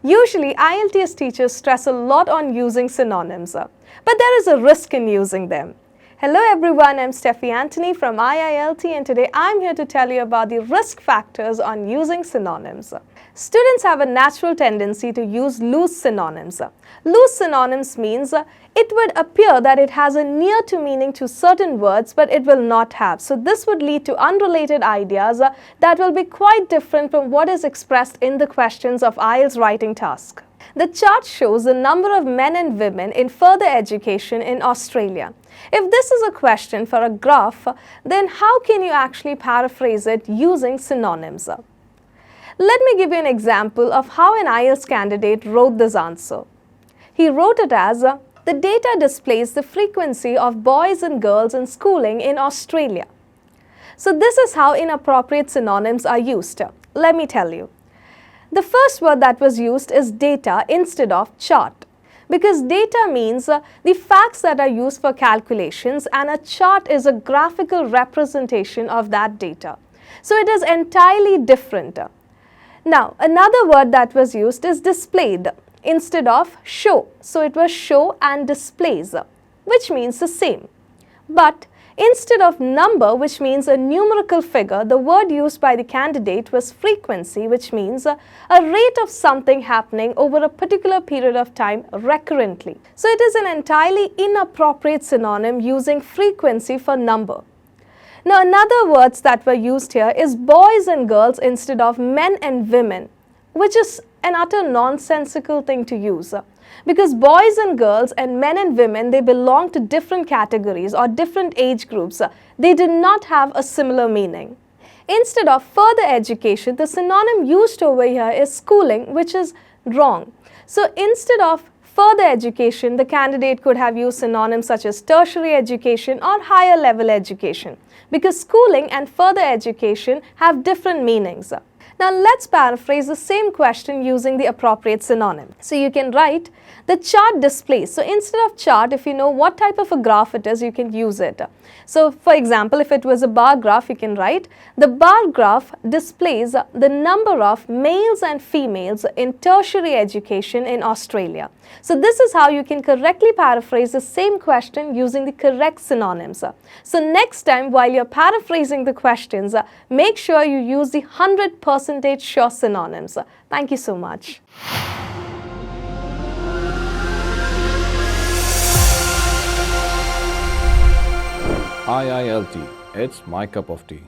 Usually, IELTS teachers stress a lot on using synonyms, but there is a risk in using them. Hello everyone, I'm Steffi Anthony from IILT and today I'm here to tell you about the risk factors on using synonyms. Students have a natural tendency to use loose synonyms. Loose synonyms means it would appear that it has a near to meaning to certain words but it will not have. So this would lead to unrelated ideas that will be quite different from what is expressed in the questions of IELTS writing task. The chart shows the number of men and women in further education in Australia. If this is a question for a graph, then how can you actually paraphrase it using synonyms? Let me give you an example of how an IELTS candidate wrote this answer. He wrote it as, the data displays the frequency of boys and girls in schooling in Australia. So this is how inappropriate synonyms are used. Let me tell you. The first word that was used is data instead of chart, because data means the facts that are used for calculations and a chart is a graphical representation of that data. So it is entirely different. Now, another word that was used is displayed instead of show. So it was show and displays, which means the same. But instead of number, which means a numerical figure, the word used by the candidate was frequency, which means a rate of something happening over a particular period of time recurrently. So it is an entirely inappropriate synonym using frequency for number. Now another words that were used here is boys and girls instead of men and women, which is an utter nonsensical thing to use. Because boys and girls and men and women, they belong to different categories or different age groups. They do not have a similar meaning. Instead of further education, the synonym used over here is schooling, which is wrong. So instead of further education, the candidate could have used synonyms such as tertiary education or higher level education, because schooling and further education have different meanings. Now let's paraphrase the same question using the appropriate synonym. So you can write the chart displays. So instead of chart, if you know what type of a graph it is, you can use it. So for example, if it was a bar graph, you can write the bar graph displays the number of males and females in tertiary education in Australia. So this is how you can correctly paraphrase the same question using the correct synonyms. So next time while you're paraphrasing the questions, make sure you use the 100% sure synonyms. Thank you so much. IILT, it's my cup of tea.